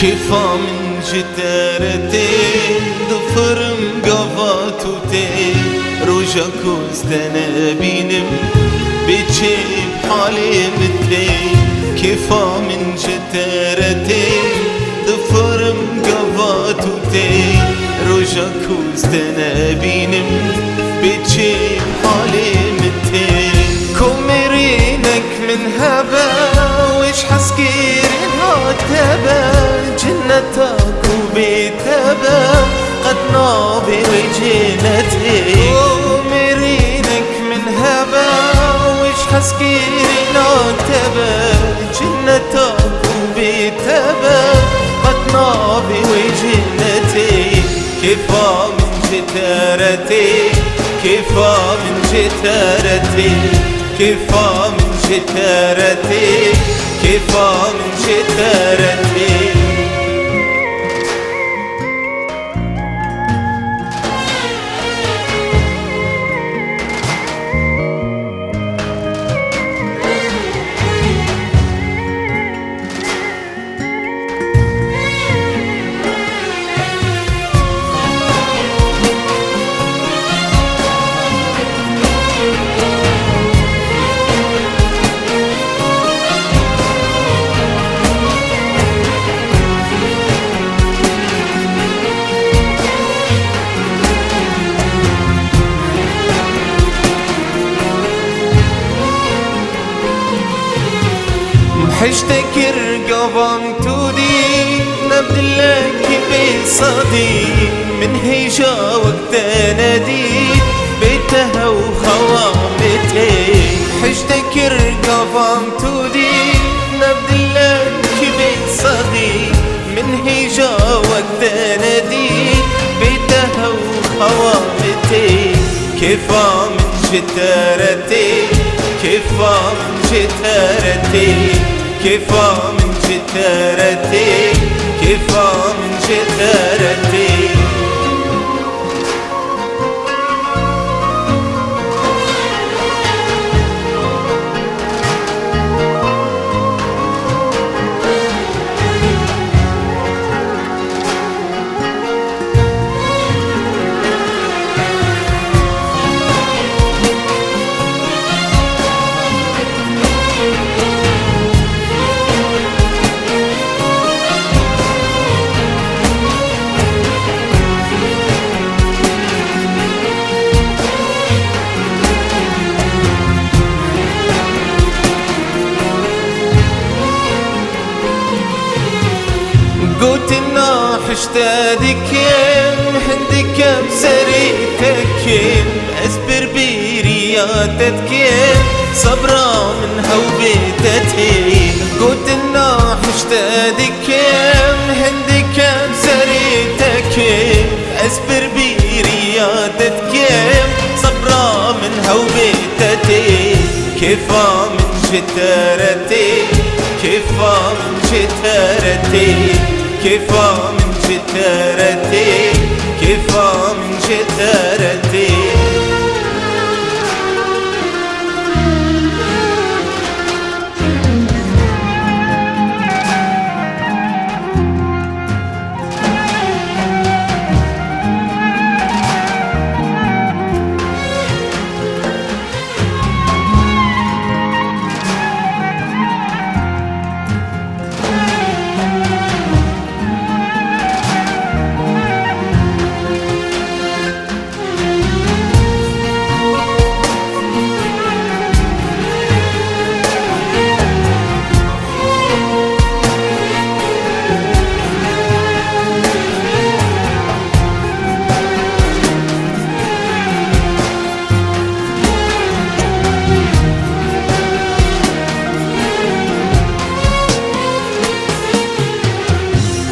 كيفا من جتارتين ضفر مقفاتوتين روجك وستنابينم بتشيب حالي متين كيفا من جتارتين ضفر مقفاتوتين روجك وستنابينم بتشيب حالي متين كومرينك من هبا وش حسكيرين هاتبا جنتك وبيتبا قد نابي وجنتي كومرينك من هبا وش حسكيرين هاتبا جنتك وبيتبا قد نابي وجنتي كيفا من جتارتي كيفا من جتارتي كيفا من جتارتي كيفا من جتارتي حشتك رقبام تودي نبدلك بصدي من هيجا وقت نادي بيتها وخوامتي حشتك رقبام تودي نبدلك بصدي من هيجا وقت نادي بيتها وخوامتي كيفا من جتارتي كيفا من جتارتي كيفا من جتارتي كيفا من جتارتي قلت النا حشتادك هندك بسريتك أسبر برياتك صبرا من هوبتتي قلت النا حشتادك هندك بسريتك أسبر برياتك صبرا من هوبتتي كيفا من جتارتي كيفا من جتارتي كيفا من جتارتي كيفا من جتارتي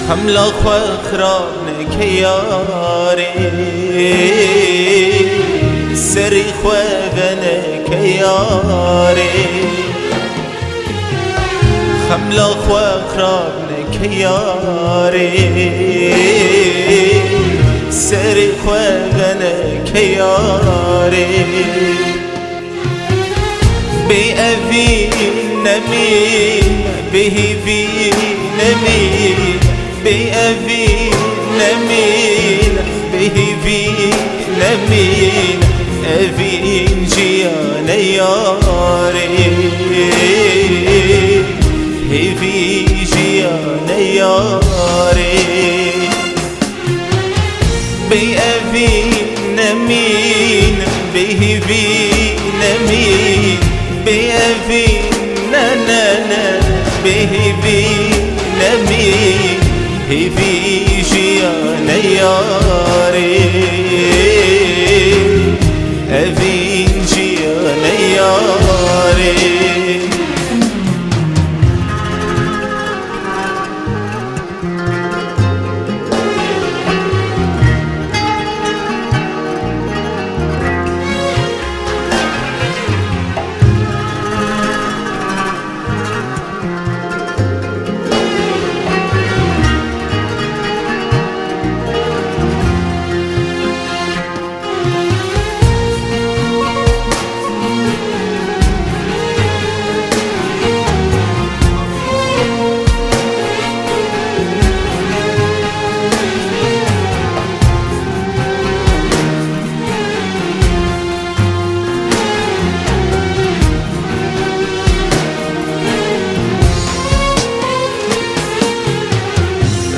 حملة خرابنك ياري سري خوابنك ياري حملة خرابنك ياري سري خوابنك ياري بأبي نمي به في نمي بأبي نمين بهبي نمين أبين جيانا ياري هبي جيانا ياري بأبي نمين بهبي نمين بأبي نانا بهبي نمين هبي جيانا ياري أبين جيانا ياري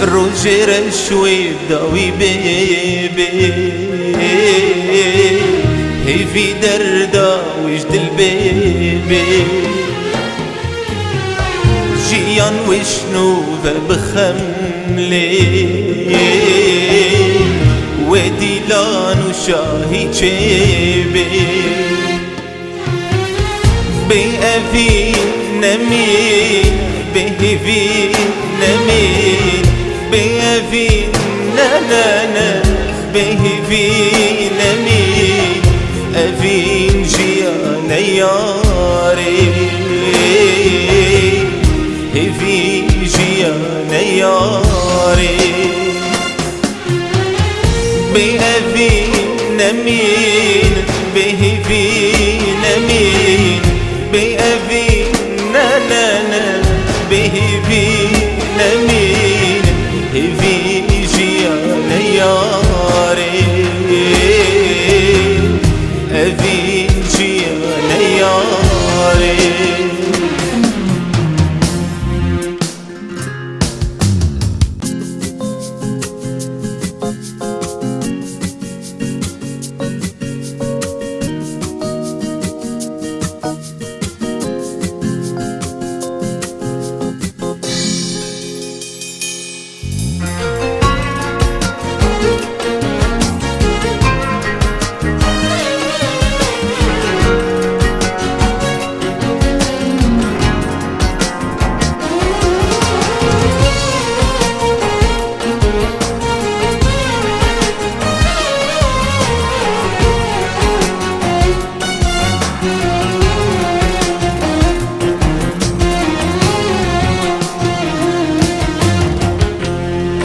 رجر شوي داوي بيبي هي في دردا وجد البيبي جيان وشنو بخملي ودي لان وشاهي جيبي بأبي نمين بهبي نمين بأبي نانا بهبي نمين أبين جيانا ياري هبي جيانا ياري بأبي نمين بهبي نمين بأبي نانا بهبي نمين هبي جيانا ياري أبي جيانا ياري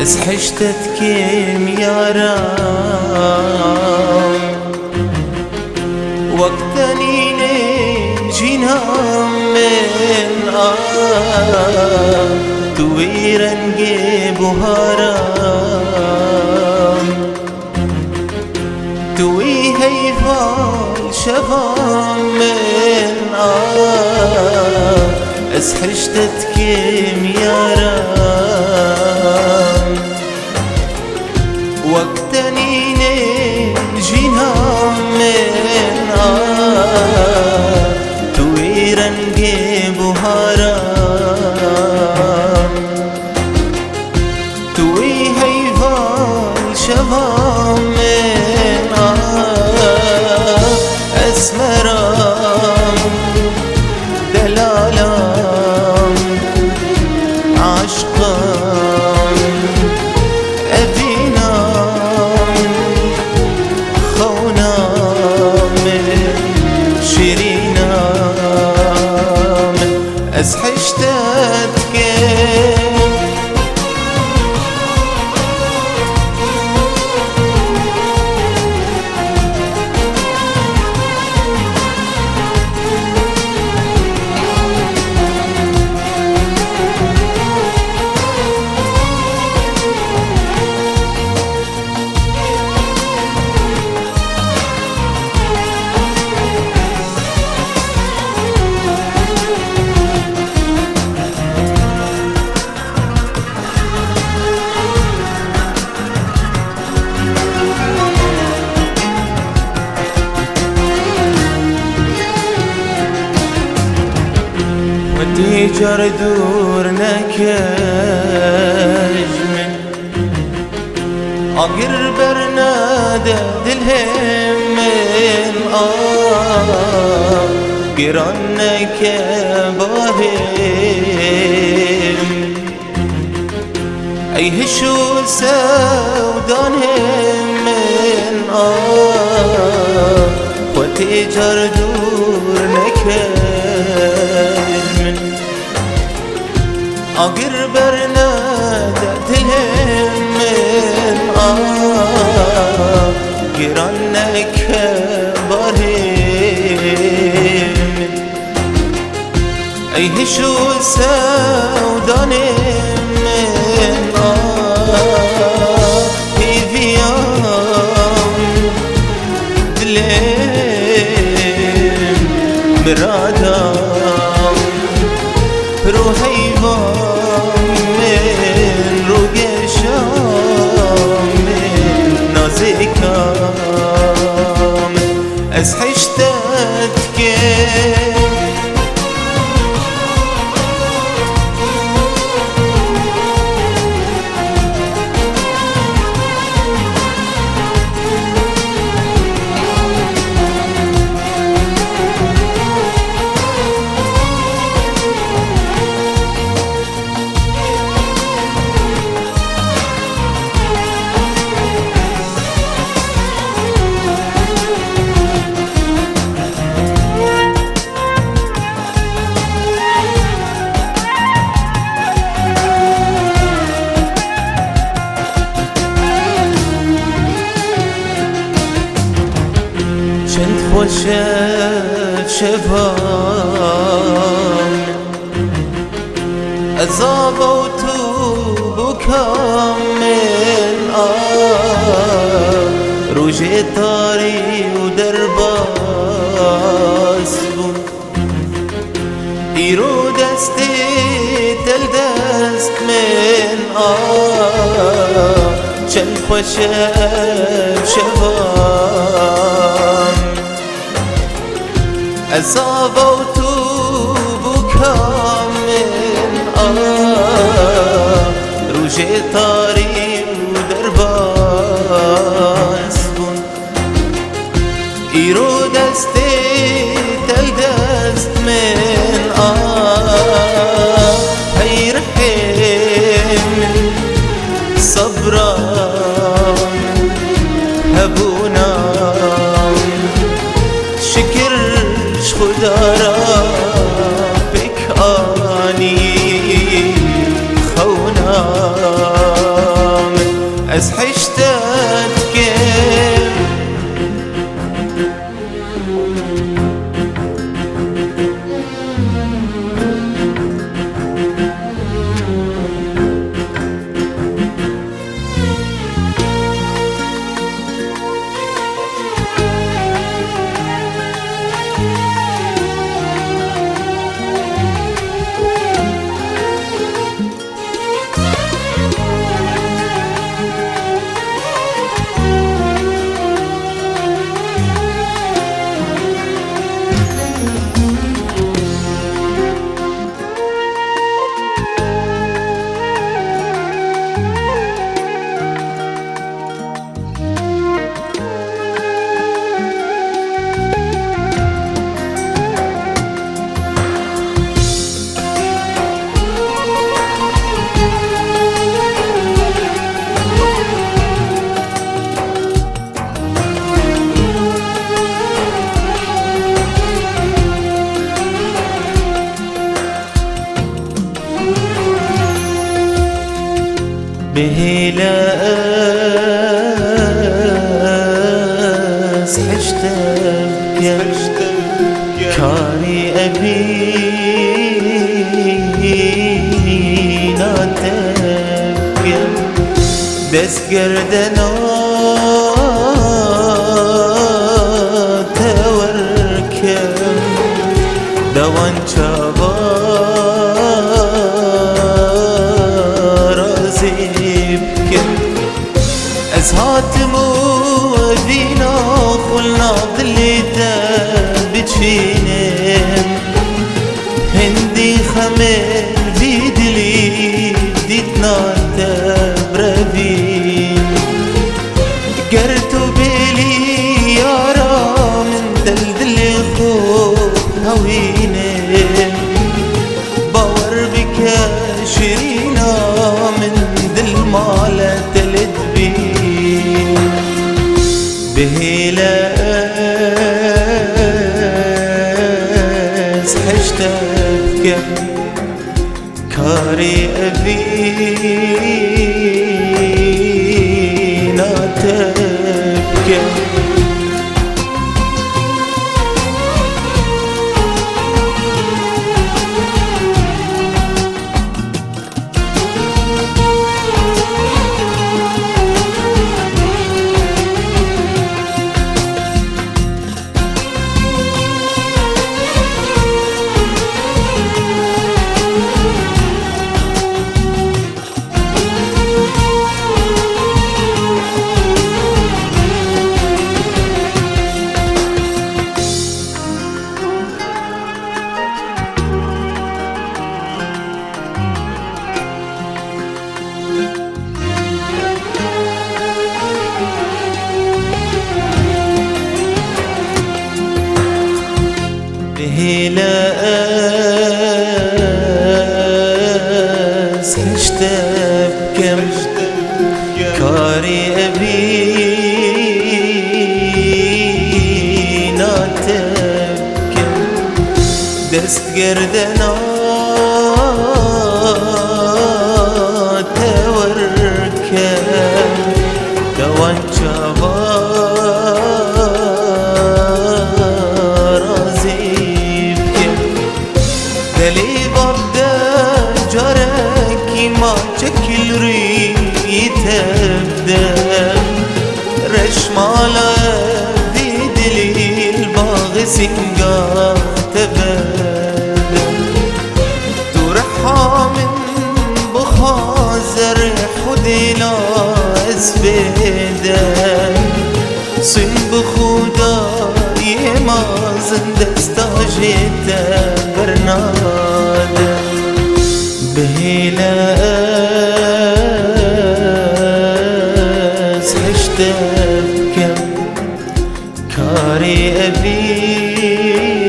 اسحشتت كيم يا رام وقتني جينا من تويرن جيبو هرام توي هيفال شفام من اسحشتت كيم يا رام وقتني جينا من تويرن جيبو هرام توي هيفال شفام من اسمرام دلالام عشقام أبينا خونا من شيرينا من أسحشتت كيم تيجر دورنا كجمن أقر برنادى دلهم من قرنا كباهم أيه شو سودانهم من وتيجر دورنا كجمن أقر برنادى دلهم من قرنا كباهم أيه شو سودانهم من دلهم مرادام روحي من روقشام من نازكام از حشتت كم وشف شفام أصاب وتوب وكمل روجي طاري ودرباس إيرو دستي تلدست من شنف وشف شفام أصاب وتوب وكمل روجي طاري ودرباس إيرو دستي تلدست من هيرحم صبرا هبونا شكر خدا بك آني خونام از حشتت كم بهلاس حشتك كاني أبينا تبكي دست گردنا توركم دوان چابا از هاتمو دينا خلنا ظليته بتشينم هندي خمس تبكى كاري أبينا تبكى هلا اشتبكم كاري أبينا تبكم دست قردنا توركم دوان دلي بابدا جاركي ما شكل ريت تبدا رشمالا في دلي الباغ سنقا تبدا ترحى من بخازر خدينا اسبدا صن بخودا يمازن دستاجيتا برنادا بهلا اشتبكم كاري أبي